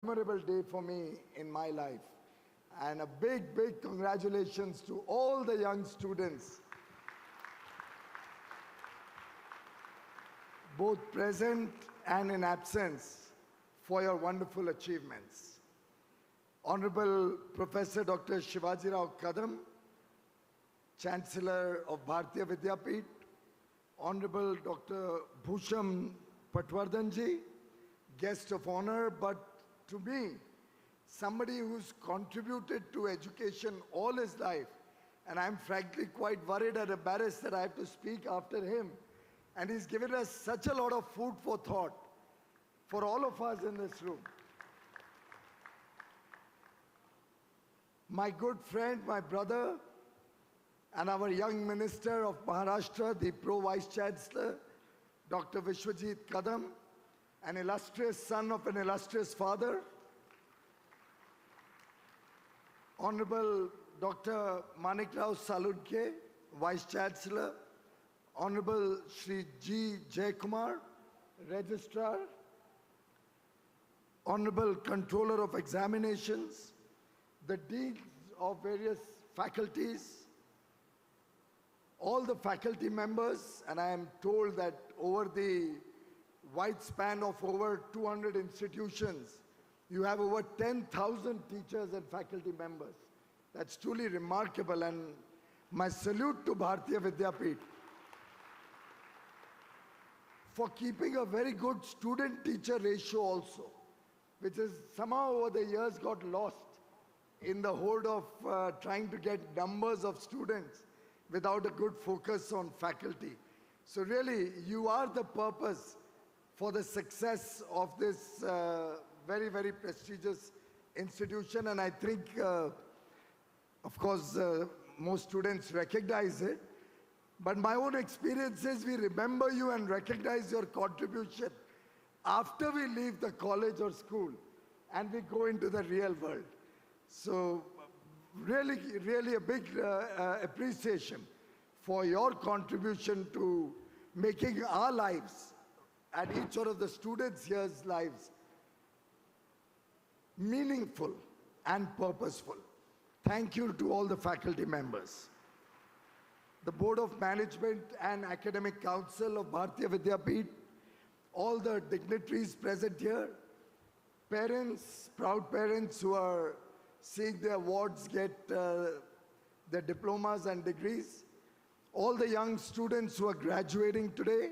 memorable day for me in my life. And a big, big congratulations to all the young students, both present and in absence, for your wonderful achievements. Honorable Professor Dr. Shivaji Rao Kadam, Chancellor of Bharati Vidyapeeth, Honorable Dr. Bhusham Patwardhanji, guest of honor, but to me, somebody who's contributed to education all his life, and I'm frankly quite worried and embarrassed that I have to speak after him. And he's given us such a lot of food for thought for all of us in this room. My good friend, my brother, and our young Minister of Maharashtra, the Pro-Vice Chancellor, Dr. Vishwajit Kadam, an illustrious son of an illustrious father, Honorable Dr. Manikrao Salunke, Vice Chancellor, Honorable Shri G. Jaykumar, Registrar, Honorable Controller of Examinations, the Deans of various faculties, all the faculty members, and I am told that over the wide span of over 200 institutions, you have over 10,000 teachers and faculty members. That's truly remarkable, and my salute to Bharati Vidyapeeth for keeping a very good student-teacher ratio also, which is somehow over the years got lost in the horde of trying to get numbers of students without a good focus on faculty. So really, you are the purpose for the success of this very, very prestigious institution. And I think, of course, most students recognize it. But my own experience is we remember you and recognize your contribution after we leave the college or school and we go into the real world. So really, really a big appreciation for your contribution to making our lives and each one of the students here's lives meaningful and purposeful. Thank you to all the faculty members. The Board of Management and Academic Council of Bharati Vidyapeeth, all the dignitaries present here, parents, proud parents who are seeing their awards get their diplomas and degrees, all the young students who are graduating today,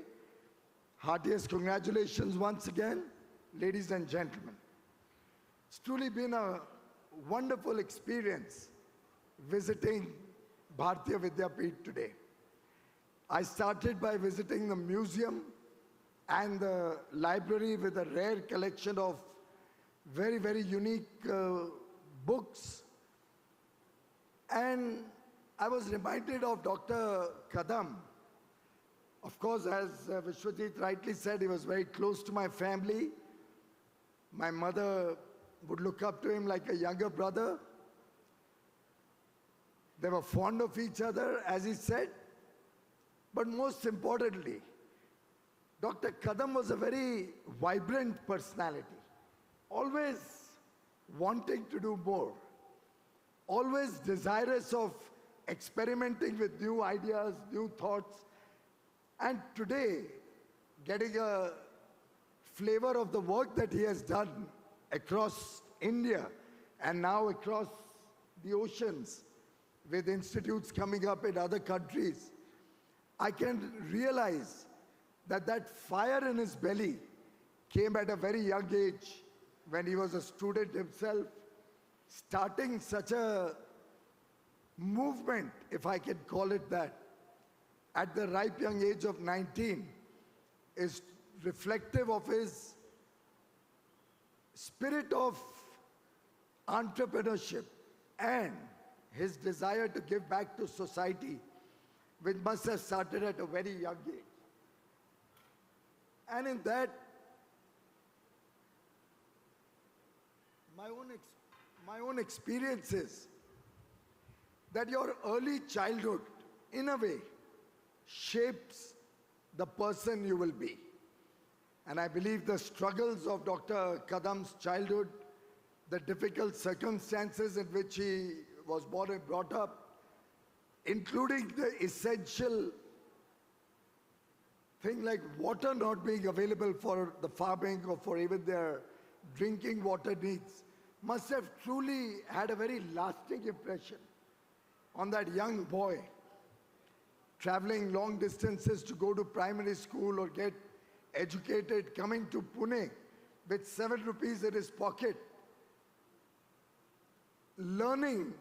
heartiest congratulations once again, ladies and gentlemen. It's truly been a wonderful experience visiting Bharati Vidyapeeth today. I started by visiting the museum and the library with a rare collection of very, very unique books. And I was reminded of Dr. Kadam. Of course, as Vishwajit rightly said, he was very close to my family. My mother would look up to him like a younger brother. They were fond of each other, as he said. But most importantly, Dr. Kadam was a very vibrant personality, always wanting to do more, always desirous of experimenting with new ideas, new thoughts, and today getting a flavor of the work that he has done across India and now across the oceans with institutes coming up in other countries. I can realize that that fire in his belly came at a very young age when he was a student himself, starting such a movement, if I can call it that, at the ripe young age of 19 is reflective of his spirit of entrepreneurship and his desire to give back to society, which must have started at a very young age. And in that, my own experience is that your early childhood, in a way, shapes the person you will be. And I believe the struggles of Dr. Kadam's childhood the difficult circumstances in which he was born and brought up, including the essential thing like water not being available for the farming or for even their drinking water needs, must have truly had a very lasting impression on that young boy traveling long distances to go to primary school or get educated, coming to Pune with 7 rupees in his pocket, learning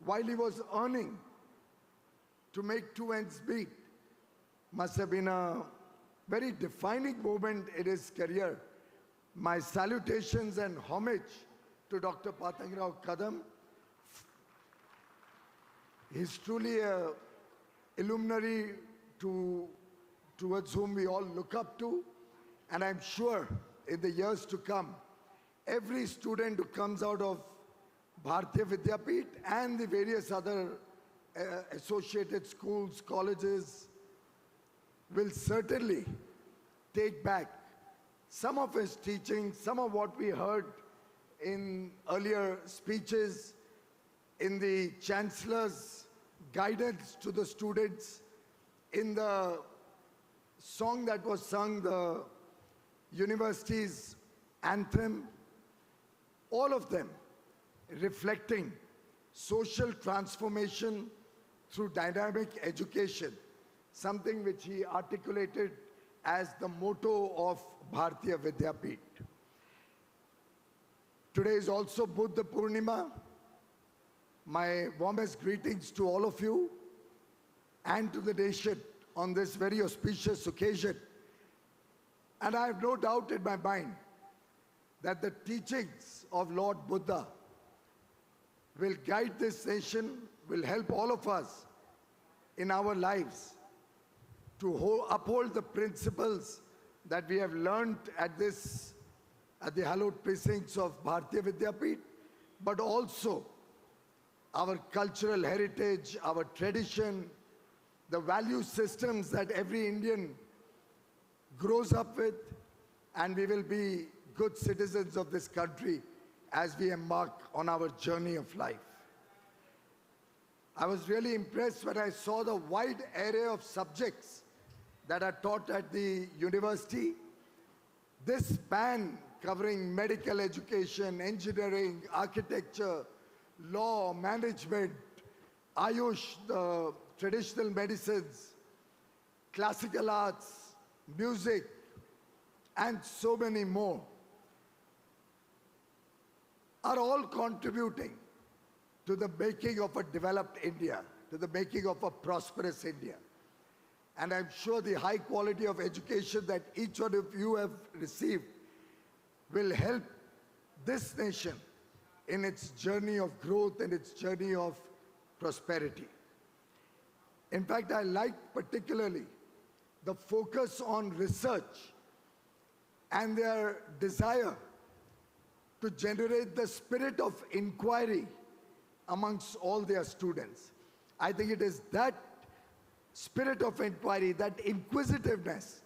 while he was earning to make 2 ends meet, must have been a very defining moment in his career. My salutations and homage to Dr. Patangrao Kadam. He's truly a luminary towards whom we all look up to, and I'm sure in the years to come, every student who comes out of Bharati Vidyapeeth and the various other associated schools, colleges, will certainly take back some of his teachings, some of what we heard in earlier speeches, in the Chancellor's guidance to the students, in the song that was sung, the university's anthem, all of them reflecting social transformation through dynamic education, something which he articulated as the motto of Bharatiya Vidyapeeth. Today is also Buddha Purnima. My warmest greetings to all of you and to the nation on this very auspicious occasion. And I have no doubt in my mind that the teachings of Lord Buddha will guide this nation, will help all of us in our lives to uphold the principles that we have learned at the hallowed precincts of Bharatiya Vidyapeeth, but also our cultural heritage, our tradition, the value systems that every Indian grows up with, and we will be good citizens of this country as we embark on our journey of life. I was really impressed when I saw the wide array of subjects that are taught at the university. This span covering medical education, engineering, architecture, law, management, Ayush, the traditional medicines, classical arts, music, and so many more, are all contributing to the making of a developed India, to the making of a prosperous India. And I'm sure the high quality of education that each one of you have received will help this nation in its journey of growth and its journey of prosperity. In fact, I like particularly the focus on research and their desire to generate the spirit of inquiry amongst all their students. I think it is that spirit of inquiry, that inquisitiveness,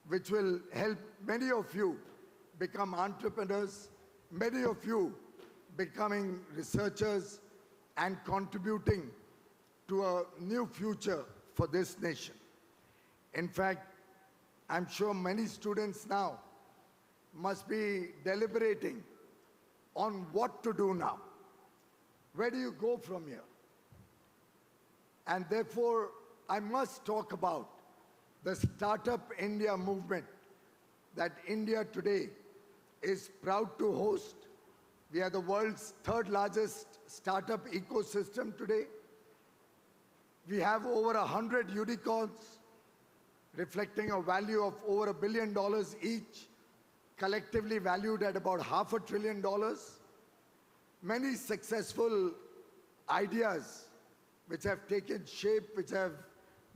which will help many of you become entrepreneurs, many of you becoming researchers and contributing to a new future for this nation. In fact, I'm sure many students now must be deliberating on what to do now. Where do you go from here? And therefore, I must talk about the Startup India movement that India today is proud to host. We are the world's 3rd largest startup ecosystem today. We have over 100 unicorns, reflecting a value of over $1 billion each, collectively valued at about $500 billion. Many successful ideas which have taken shape, which have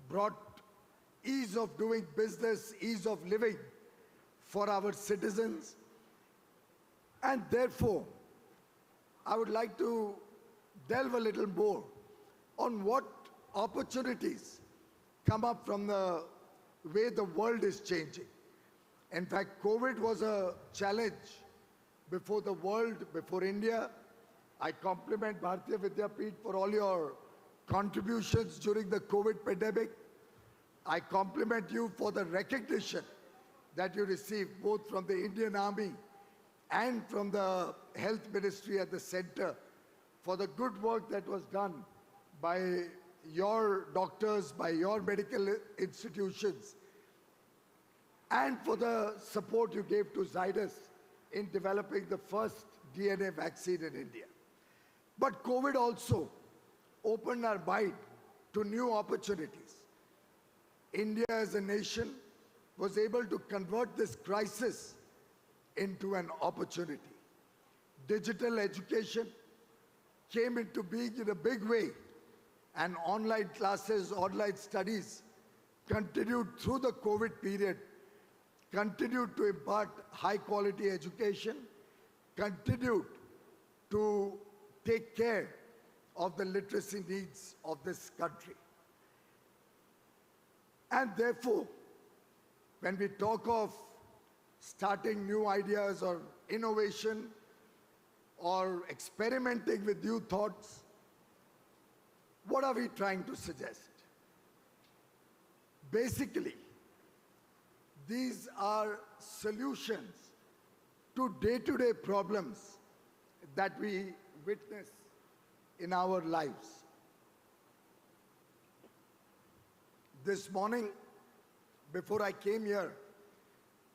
brought ease of doing business, ease of living for our citizens. And therefore, I would like to delve a little more on what opportunities come up from the way the world is changing. In fact, COVID was a challenge before the world, before India. I compliment Bharati Vidyapeeth for all your contributions during the COVID pandemic. I compliment you for the recognition that you received both from the Indian Army and from the Health Ministry at the center for the good work that was done by your doctors, by your medical institutions, and for the support you gave to Zydus in developing the first DNA vaccine in India. But COVID also opened our mind to new opportunities. India as a nation was able to convert this crisis into an opportunity. Digital education came into being in a big way, and online classes, online studies continued through the COVID period, continued to impart high quality education, continued to take care of the literacy needs of this country. And therefore, when we talk of starting new ideas or innovation or experimenting with new thoughts, what are we trying to suggest? Basically, these are solutions to day-to-day problems that we witness in our lives. This morning, before I came here,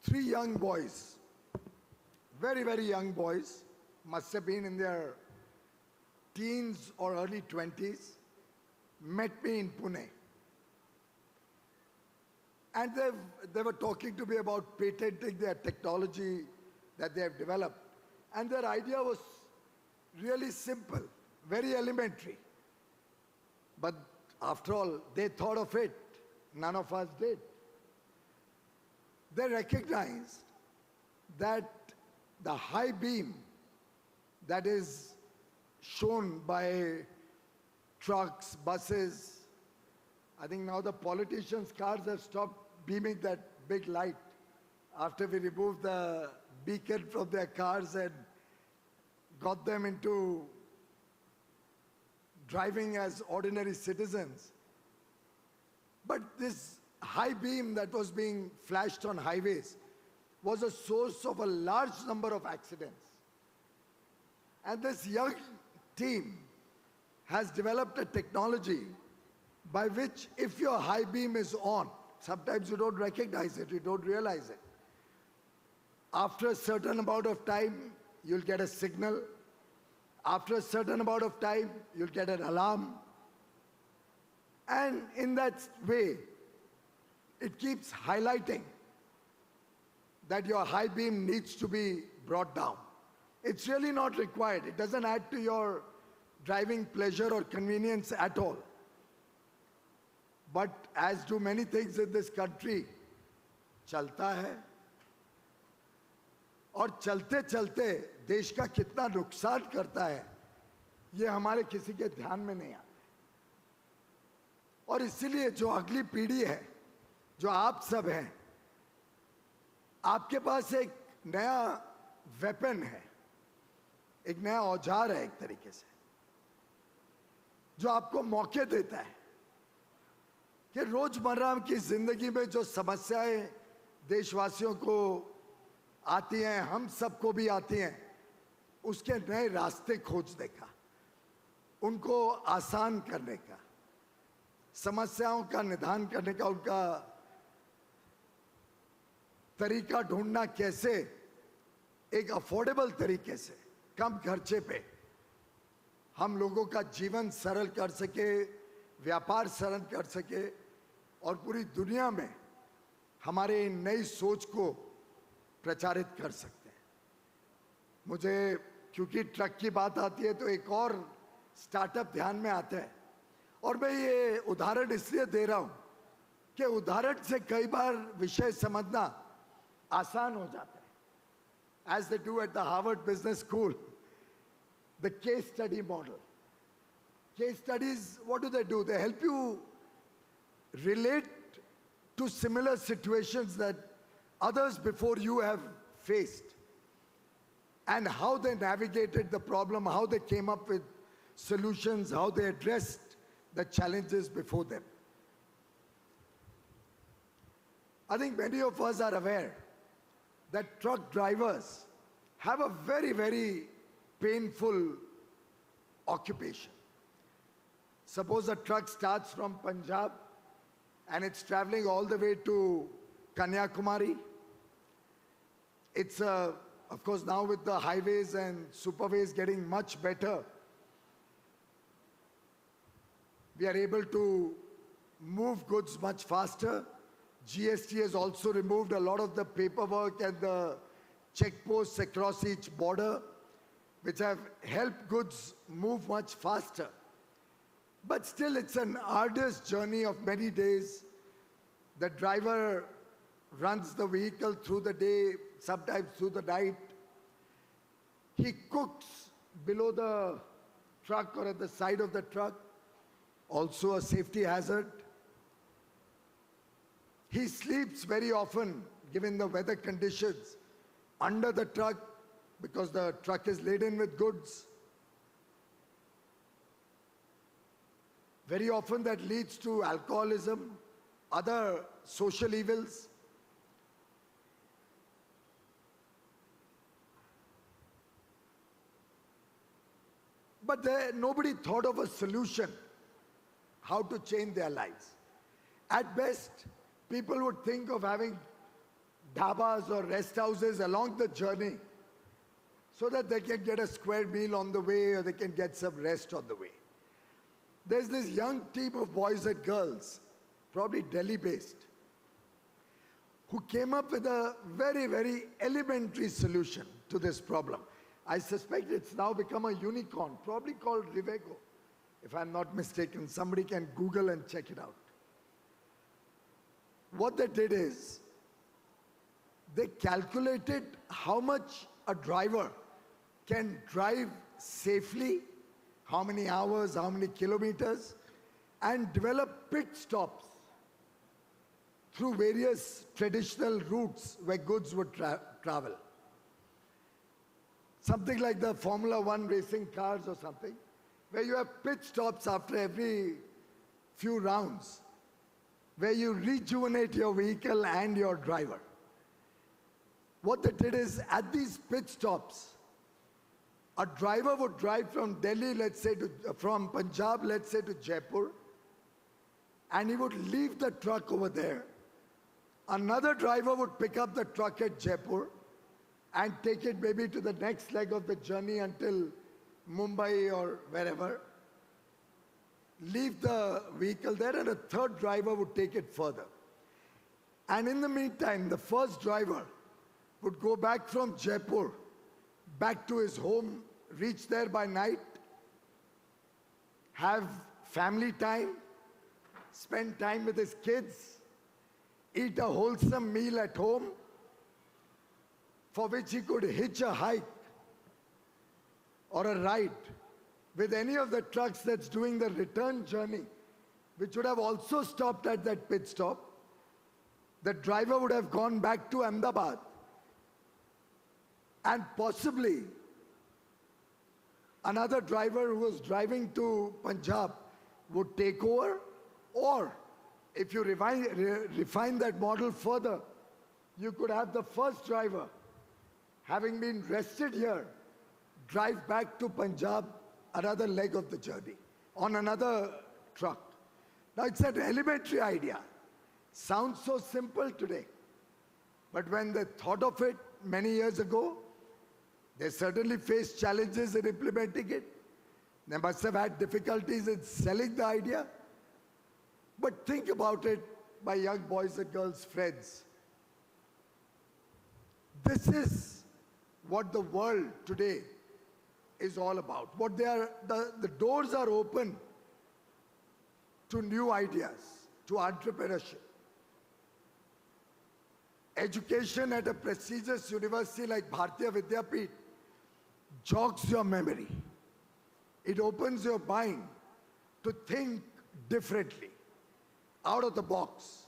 3 young boys, very, very young boys, must have been in their teens or early 20s, met me in Pune. And they were talking to me about patenting their technology that they have developed. And their idea was really simple, very elementary. But after all, they thought of it. None of us did. They recognized that the high beam that is shown by trucks, buses, I think now the politicians' cars have stopped beaming that big light after we removed the beacon from their cars and got them into driving as ordinary citizens. But this high beam that was being flashed on highways was a source of a large number of accidents. And this young team has developed a technology by which if your high beam is on, sometimes you don't recognize it, you don't realize it. After a certain amount of time, you'll get a signal. After a certain amount of time, you'll get an alarm. And in that way, it keeps highlighting that your high beam needs to be brought down. It's really not required. It doesn't add to your driving pleasure or convenience at all. But as do many things in this country, चलता है और चलते चलते देश का कितना नुकसान करता है ये हमारे किसी के ध्यान में नहीं आता और इसीलिए जो अगली पीढ़ी है जो आप सब हैं आपके पास एक नया वेपन है एक नया औजार है एक तरीके से जो आपको मौके देता है कि रोजमर्रा की जिंदगी में जो समस्याएं देशवासियों को आती हैं हम सबको भी आती हैं उसके नए रास्ते खोजने का उनको आसान करने का समस्याओं का निदान करने का उनका तरीका ढूंढना कैसे एक अफोर्डेबल तरीके से कम खर्चे पे हम लोगों का जीवन सरल कर सके व्यापार सरल कर सके और पूरी दुनिया में हमारे नई सोच को प्रचारित कर सकते हैं मुझे क्योंकि ट्रक की बात आती है तो एक और स्टार्टअप ध्यान में आता है और मैं ये उदाहरण इसलिए दे रहा हूं कि उदाहरण से कई बार विषय समझना आसान हो जाता है as they do at the Harvard Business School the case study model case studies what do they help you relate to similar situations that others before you have faced and how they navigated the problem, how they came up with solutions, how they addressed the challenges before them. I think many of us are aware that truck drivers have a very, very painful occupation. Suppose a truck starts from Punjab and it's traveling all the way to Kanyakumari. It's, of course, now with the highways and superways getting much better, we are able to move goods much faster. GST has also removed a lot of the paperwork and the checkposts across each border, which have helped goods move much faster. But still, it's an arduous journey of many days. The driver runs the vehicle through the day, sometimes through the night. He cooks below the truck or at the side of the truck, also a safety hazard. He sleeps very often, given the weather conditions, under the truck because the truck is laden with goods. Very often that leads to alcoholism, other social evils. But nobody thought of a solution how to change their lives. At best, people would think of having dhabas or rest houses along the journey so that they can get a square meal on the way or they can get some rest on the way. There's this young team of boys and girls, probably Delhi-based, who came up with a very, very elementary solution to this problem. I suspect it's now become a unicorn, probably called Rivego. If I'm not mistaken, somebody can Google and check it out. What they did is, they calculated how much a driver can drive safely, how many hours, how many kilometers, and develop pit stops through various traditional routes where goods would travel. Something like the Formula One racing cars or something, where you have pit stops after every few rounds, where you rejuvenate your vehicle and your driver. What they did is, at these pit stops, a driver would drive from Delhi, let's say, from Punjab, let's say, to Jaipur, and he would leave the truck over there. Another driver would pick up the truck at Jaipur and take it maybe to the next leg of the journey until Mumbai or wherever, leave the vehicle there, and a third driver would take it further. And in the meantime, the first driver would go back from Jaipur, back to his home, reach there by night, have family time, spend time with his kids, eat a wholesome meal at home, for which he could hitch a hike or a ride with any of the trucks that's doing the return journey, which would have also stopped at that pit stop. The driver would have gone back to Ahmedabad, and possibly another driver who was driving to Punjab would take over, or if you refine that model further, you could have the first driver, having been rested here, drive back to Punjab, another leg of the journey, on another truck. Now, it's an elementary idea. Sounds so simple today. But when they thought of it many years ago, they certainly faced challenges in implementing it. They must have had difficulties in selling the idea. But think about it, my young boys and girls, friends. This is what the world today is all about. What they are, the doors are open to new ideas, to entrepreneurship. Education at a prestigious university like Bharati Vidyapeeth jogs your memory. It opens your mind to think differently, out of the box.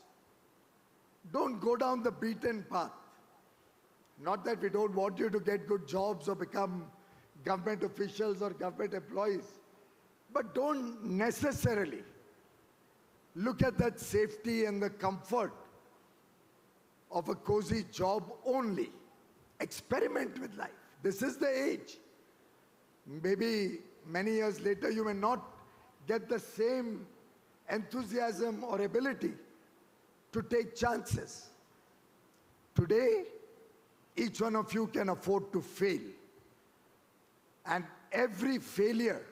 Don't go down the beaten path. Not that we don't want you to get good jobs or become government officials or government employees, but don't necessarily look at that safety and the comfort of a cozy job only. Experiment with life. This is the age. Maybe many years later you may not get the same enthusiasm or ability to take chances. Today, each one of you can afford to fail. And every failure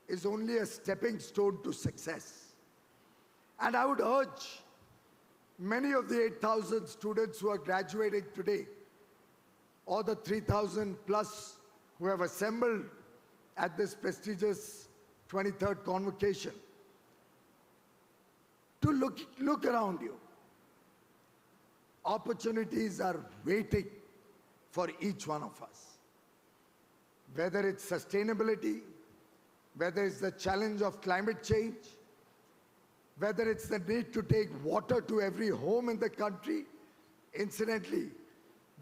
is only a stepping stone to success. And I would urge many of the 8,000 students who are graduating today, or the 3,000 plus who have assembled at this prestigious 23rd convocation, to look around you. Opportunities are waiting for each one of us. Whether it's sustainability, whether it's the challenge of climate change, whether it's the need to take water to every home in the country. Incidentally,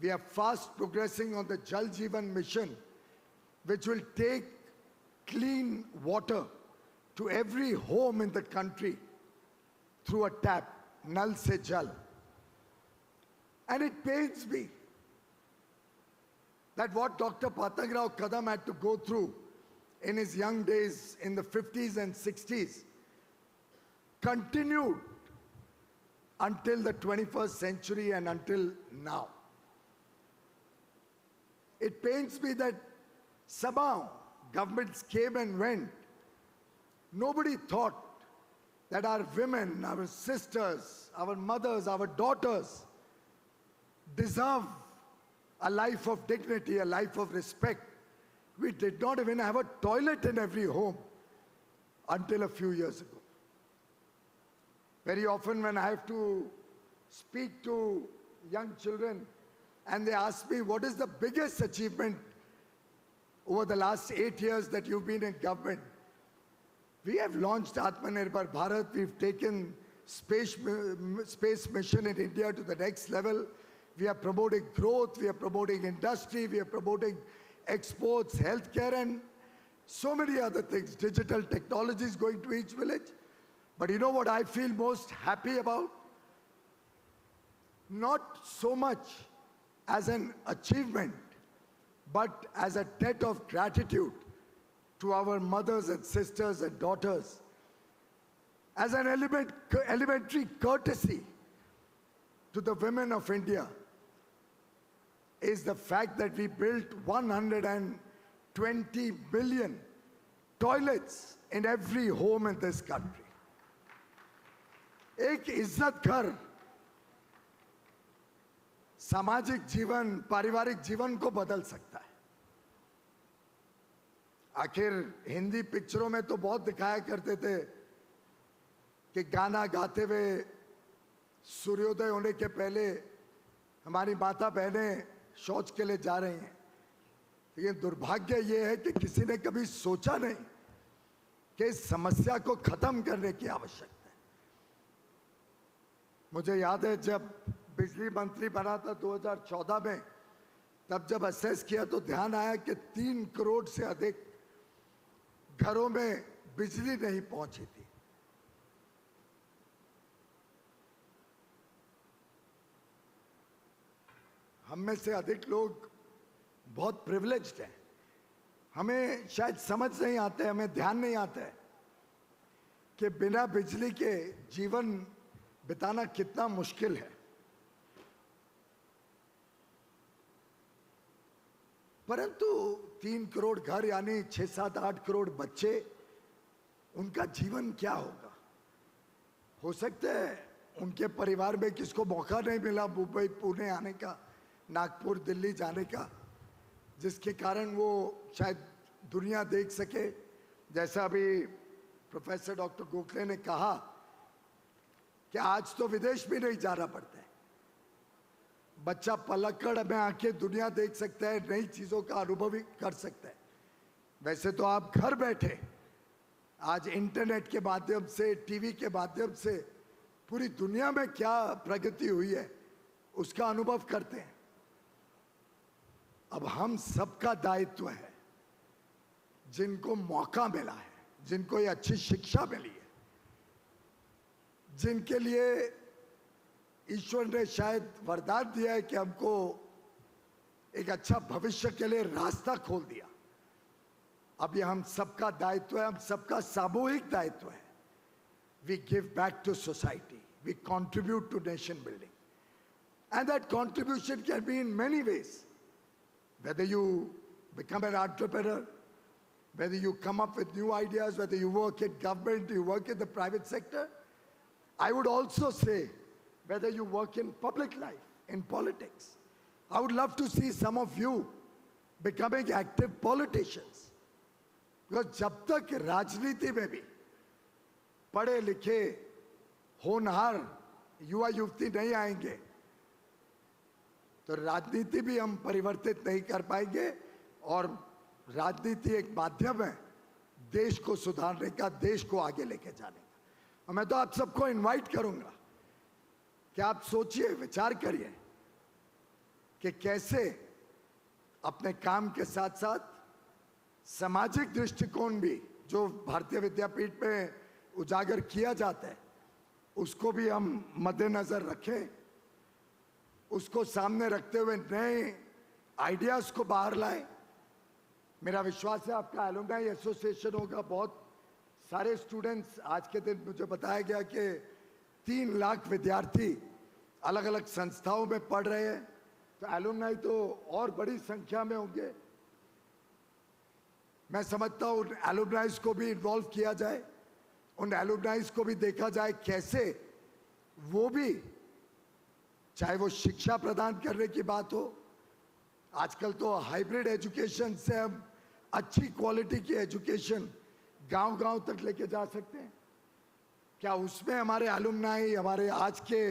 we are fast progressing on the Jal Jeevan mission, which will take clean water to every home in the country through a tap, Nal Se Jal. And it pains me that what Dr. Patangrao Kadam had to go through in his young days in the 50s and 60s continued until the 21st century and until now. It pains me that somehow governments came and went. Nobody thought that our women, our sisters, our mothers, our daughters deserve a life of dignity, a life of respect. We did not even have a toilet in every home until a few years ago. Very often when I have to speak to young children and they ask me, what is the biggest achievement over the last 8 years that you've been in government? We have launched Atmanirbhar Bharat. We've taken space mission in India to the next level. We are promoting growth. We are promoting industry. We are promoting exports, healthcare, and so many other things. Digital technologies going to each village. But you know what I feel most happy about? Not so much as an achievement, but as a debt of gratitude to our mothers and sisters and daughters, as an elementary courtesy to the women of India, is the fact that we built 120 million toilets in every home in this country. एक इज्जत घर सामाजिक जीवन, पारिवारिक जीवन को बदल सकता है. आखिर हिंदी पिक्चरों में तो बहुत दिखाया करते थे कि गाना गाते हुए सूर्योदय होने के पहले हमारी माता बहनें शौच के लिए जा रही हैं. लेकिन दुर्भाग्य ये है कि किसी ने कभी सोचा नहीं कि इस समस्या को खत्म करने की आवश्यकता है. मुझे याद है जब बिजली मंत्री बना था 2014 में, तब जब असेस किया तो ध्यान आया कि 3 करोड़ से अधिक घरों में बिजली नहीं पहुंची थी. हम में से अधिक लोग बहुत प्रिविलेज्ड हैं. हमें शायद समझ नहीं आता है, हमें ध्यान नहीं आता है कि बिना बिजली के जीवन बिताना कितना मुश्किल है. परंतु 3 करोड़ घर यानी 6, 7, 8 करोड़ बच्चे, उनका जीवन क्या होगा? हो सकता है उनके परिवार में किसको मौका नहीं मिला मुंबई, पुणे आने का, नागपुर, दिल्ली जाने का, जिसके कारण वो शायद दुनिया देख सके. जैसा अभी प्रोफेसर डॉक्टर गोखले ने कहा कि आज तो विदेश भी नहीं जाना पड़ता है. बच्चा पलकड़ में आके दुनिया देख सकता है, नई चीज़ों का अनुभव भी कर सकता है. वैसे तो आप घर बैठे आज इंटरनेट के माध्यम से, टीवी के माध्यम से पूरी दुनिया में क्या प्रगति हुई है उसका अनुभव करते हैं. अब हम सबका दायित्व है, जिनको मौका मिला है, जिनको ये अच्छी शिक्षा मिली है, जिनके लिए ईश्वर ने शायद वरदान दिया है कि हमको एक अच्छा भविष्य के लिए रास्ता खोल दिया, अब ये हम सबका दायित्व है, हम सबका सामूहिक दायित्व है. We give back to society. We contribute to nation building. And that contribution can be in many ways. Whether you become an entrepreneur, whether you come up with new ideas, whether you work in government, you work in the private sector. I would also say whether you work in public life, in politics. I would love to see some of you becoming active politicians. Because जब तक राजनीति में भी पढ़े लिखे होनहार युवा युवती नहीं आएंगे तो राजनीति भी हम परिवर्तित नहीं कर पाएंगे. और राजनीति एक माध्यम है देश को सुधारने का, देश को आगे लेके जाने का. और मैं तो आप सबको इनवाइट करूंगा कि आप सोचिए, विचार करिए कि कैसे अपने काम के साथ साथ सामाजिक दृष्टिकोण भी जो भारतीय विद्यापीठ में उजागर किया जाता है उसको भी हम मद्देनजर रखें, उसको सामने रखते हुए नए आइडियाज को बाहर लाएं. मेरा विश्वास है आपका एलुमनाई एसोसिएशन होगा, बहुत सारे स्टूडेंट्स, आज के दिन मुझे बताया गया कि 3 लाख विद्यार्थी अलग अलग संस्थाओं में पढ़ रहे हैं, तो एलुमनाई तो और बड़ी संख्या में होंगे. मैं समझता हूं उन एलुमनाइज को भी इन्वॉल्व किया जाए, उन एलुमनाइज को भी देखा जाए कैसे वो भी, चाहे वो शिक्षा प्रदान करने की बात हो, आजकल तो हाइब्रिड एजुकेशन से हम अच्छी क्वालिटी की एजुकेशन गांव-गांव तक लेके जा सकते हैं. क्या उसमें हमारे एलुमनाई, हमारे आज के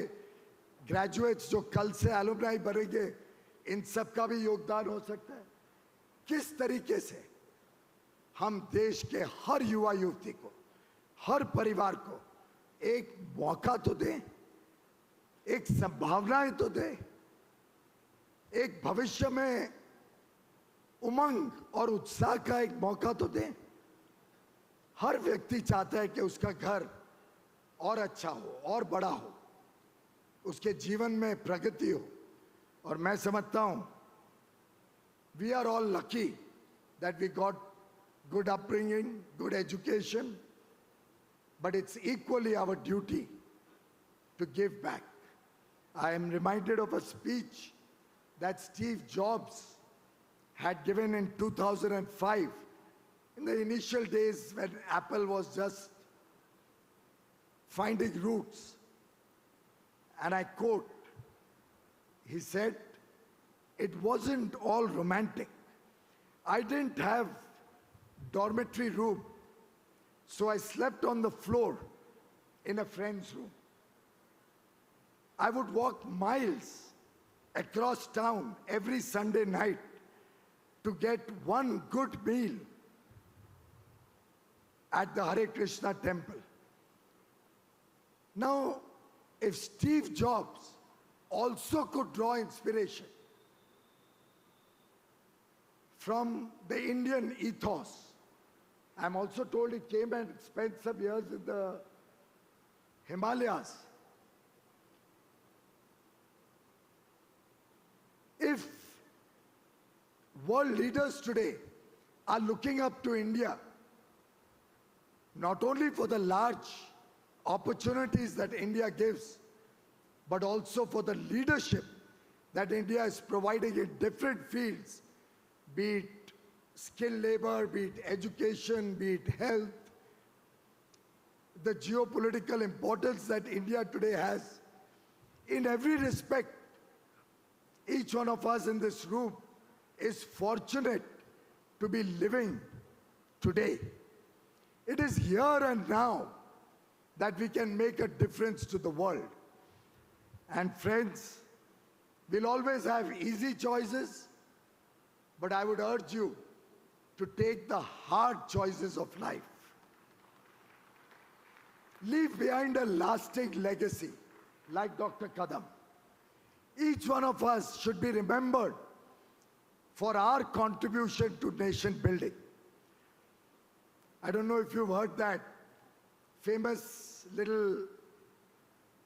ग्रेजुएट्स जो कल से एलुमनाई बनेंगे, इन सब का भी योगदान हो सकता है? किस तरीके से हम देश के हर युवा युवती को, हर परिवार को एक मौका तो दें, एक संभावनाएं तो दें, एक भविष्य में उमंग और उत्साह का एक मौका तो दें. हर व्यक्ति चाहता है कि उसका घर और अच्छा हो और बड़ा हो, उसके जीवन में प्रगति हो. और मैं समझता हूं we are all lucky that we got good upbringing, good education, but it's equally our duty to give back. I am reminded of a speech that Steve Jobs had given in 2005, in the initial days when Apple was just finding roots. And I quote, he said, "It wasn't all romantic. I didn't have dormitory room, so I slept on the floor in a friend's room. I would walk miles across town every Sunday night to get one good meal at the Hare Krishna temple." Now, if Steve Jobs also could draw inspiration from the Indian ethos, I'm also told he came and spent some years in the Himalayas. If world leaders today are looking up to India, not only for the large opportunities that India gives, but also for the leadership that India is providing in different fields, be it skilled labor, be it education, be it health, the geopolitical importance that India today has, in every respect, each one of us in this room is fortunate to be living today. It is here and now that we can make a difference to the world. And friends, we'll always have easy choices, but I would urge you to take the hard choices of life. Leave behind a lasting legacy like Dr. Kadam. Each one of us should be remembered for our contribution to nation building. I don't know if you've heard that famous little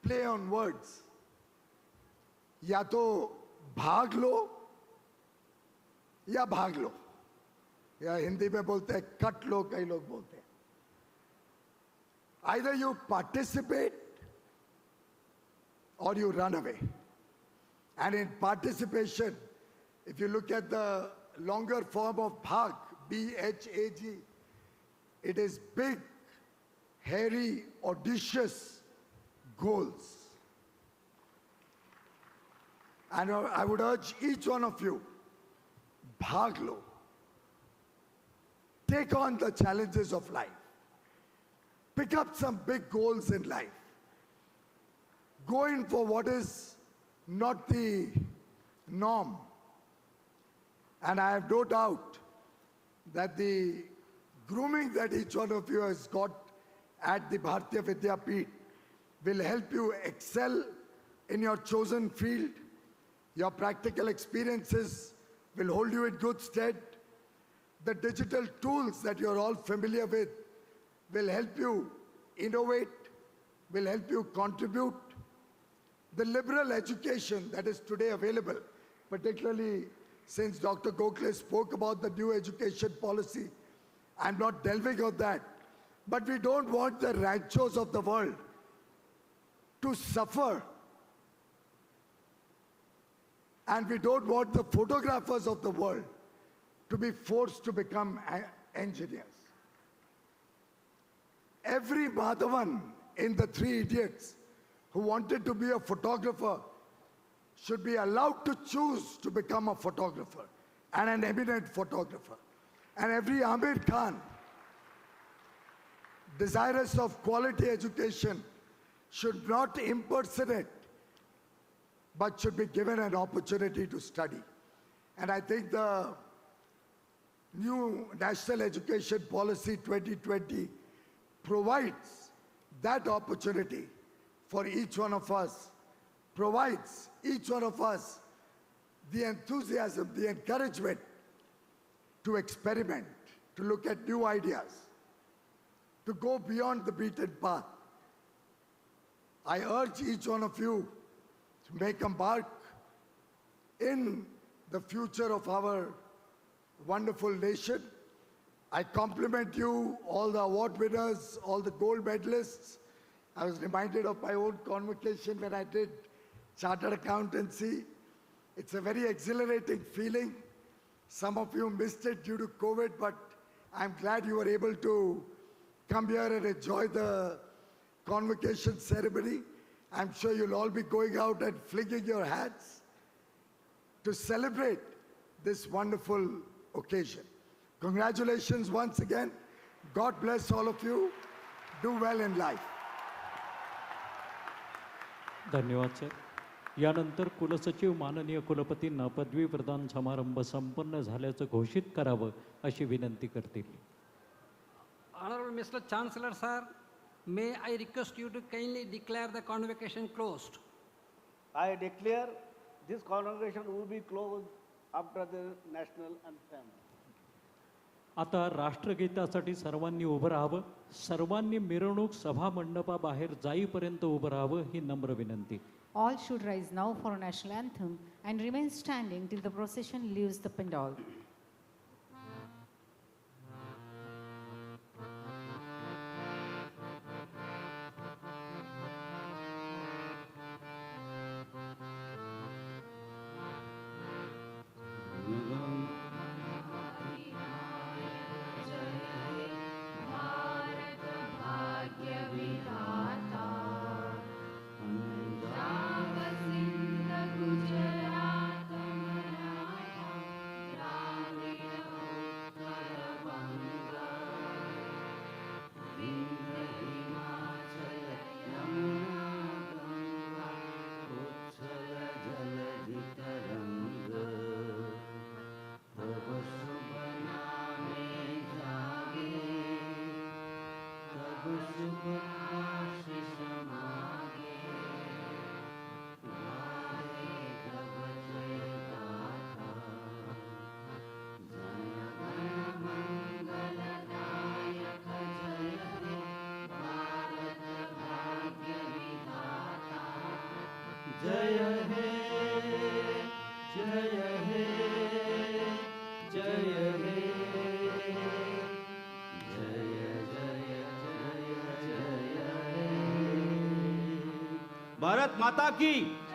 play on words. या तो भाग लो या भाग लो, या हिंदी में बोलते हैं cut लो, कई लोग बोलते हैं. Either you participate or you run away. And in participation, if you look at the longer form of bhag, B-H-A-G, it is big, hairy, audacious goals. And I would urge each one of you, bhag lo. Take on the challenges of life. Pick up some big goals in life. Go in for what is not the norm. And I have no doubt that the grooming that each one of you has got at the Bharati Vidyapeeth will help you excel in your chosen field. Your practical experiences will hold you in good stead. The digital tools that you're all familiar with will help you innovate, will help you contribute. The liberal education that is today available, particularly since Dr. Gokhale spoke about the new education policy, I'm not delving on that. But we don't want the ranchos of the world to suffer. And we don't want the photographers of the world to be forced to become engineers. Every Madhavan in the Three Idiots who wanted to be a photographer should be allowed to choose to become a photographer and an eminent photographer. And every Amir Khan, desirous of quality education, should not impersonate, but should be given an opportunity to study. And I think the new National Education Policy 2020 provides that opportunity for each one of us, provides each one of us the enthusiasm, the encouragement to experiment, to look at new ideas, to go beyond the beaten path. I urge each one of you to make a mark in the future of our wonderful nation. I compliment you, all the award winners, all the gold medalists. I was reminded of my own convocation when I did chartered accountancy. It's a very exhilarating feeling. Some of you missed it due to COVID, but I'm glad you were able to come here and enjoy the convocation ceremony. I'm sure you'll all be going out and flinging your hats to celebrate this wonderful occasion. Congratulations once again. God bless all of you. Do well in life. धन्यवाद sir. यानंतर कुलसचिव माननीय कुलपतींना पदवी प्रदान समारंभ संपन्न झाल्याचं घोषित करावं अशी विनंती करतील. Honorable Mr. Chancellor sir, may I request you to kindly declare the convocation closed. I declare this convocation will be closed after the national anthem. आता राष्ट्रगीतासाठी सर्वांनी उभं राहावं. सर्वांनी मिरवणूक सभा मंडपाबाहेर जाईपर्यंत उभं राहावं ही नम्र विनंती. All should rise now for a national anthem and remain standing till the procession leaves the pandal. Bharat माता की